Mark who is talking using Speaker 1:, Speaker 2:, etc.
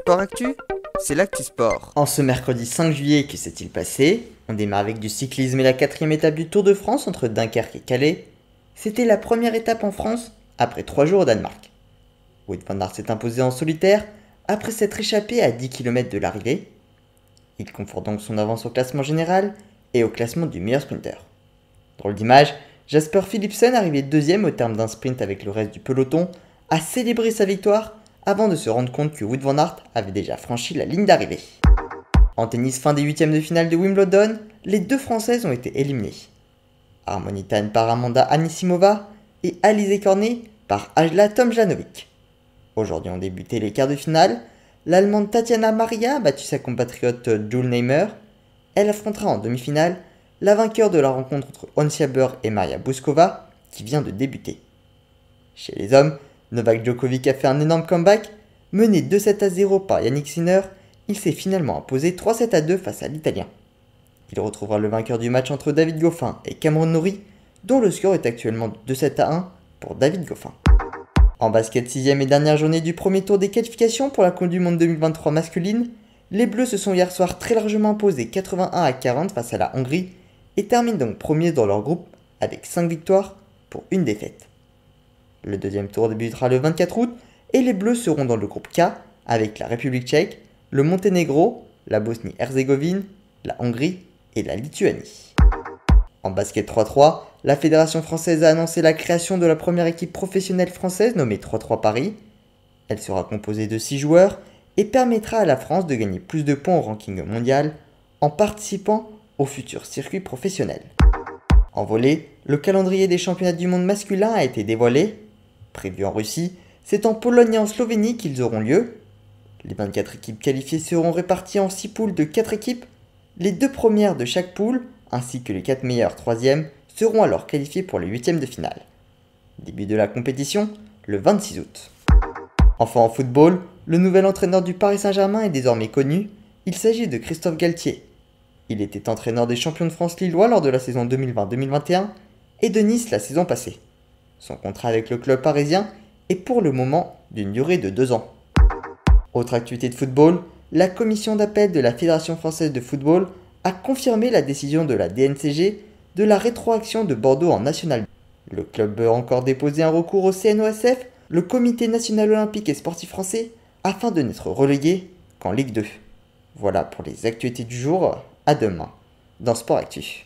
Speaker 1: Sport Actu, c'est l'actu sport.
Speaker 2: En ce mercredi 5 juillet, que s'est-il passé? On démarre avec du cyclisme et la quatrième étape du Tour de France entre Dunkerque et Calais. C'était la première étape en France après 3 jours au Danemark. Wout van Aert s'est imposé en solitaire après s'être échappé à 10 km de l'arrivée. Il conforte donc son avance au classement général et au classement du meilleur sprinter. Drôle d'image, Jasper Philipsen, arrivé deuxième au terme d'un sprint avec le reste du peloton, a célébré sa victoire avant de se rendre compte que Wout van Aert avait déjà franchi la ligne d'arrivée. En tennis, fin des huitièmes de finale de Wimbledon, les deux Françaises ont été éliminées. Harmony Tan par Amanda Anisimova et Alizé Cornet par Ajla Tomljanovic. Aujourd'hui ont débuté les quarts de finale. L'Allemande Tatiana Maria a battu sa compatriote Jule Neymer. Elle affrontera en demi-finale la vainqueur de la rencontre entre Ons Jabeur et Maria Bouskova, qui vient de débuter. Chez les hommes, Novak Djokovic a fait un énorme comeback. Mené 2-7-0 par Yannick Sinner, il s'est finalement imposé 3-7-2 face à l'Italien. Il retrouvera le vainqueur du match entre David Goffin et Cameron Norrie, dont le score est actuellement de 2-1 pour David Goffin. En basket, 6ème et dernière journée du premier tour des qualifications pour la Coupe du Monde 2023 masculine, les Bleus se sont hier soir très largement imposés 81-40 face à la Hongrie et terminent donc premiers dans leur groupe avec 5 victoires pour une défaite. Le deuxième tour débutera le 24 août et les Bleus seront dans le groupe K avec la République tchèque, le Monténégro, la Bosnie-Herzégovine, la Hongrie et la Lituanie. En basket 3-3, la Fédération française a annoncé la création de la première équipe professionnelle française nommée 3-3 Paris. Elle sera composée de 6 joueurs et permettra à la France de gagner plus de points au ranking mondial en participant au futur circuit professionnel. En volley, le calendrier des championnats du monde masculin a été dévoilé. Prévu en Russie, c'est en Pologne et en Slovénie qu'ils auront lieu. Les 24 équipes qualifiées seront réparties en 6 poules de 4 équipes. Les 2 premières de chaque poule, ainsi que les 4 meilleures 3e, seront alors qualifiées pour les 8e de finale. Début de la compétition, le 26 août. Enfin en football, le nouvel entraîneur du Paris Saint-Germain est désormais connu. Il s'agit de Christophe Galtier. Il était entraîneur des champions de France lillois lors de la saison 2020-2021 et de Nice la saison passée. Son contrat avec le club parisien est pour le moment d'une durée de 2 ans. Autre activité de football, la commission d'appel de la Fédération française de football a confirmé la décision de la DNCG de la rétroaction de Bordeaux en National 2. Le club a encore déposé un recours au CNOSF, le Comité national olympique et sportif français, afin de n'être relégué qu'en Ligue 2. Voilà pour les actualités du jour, à demain dans Sport Actu.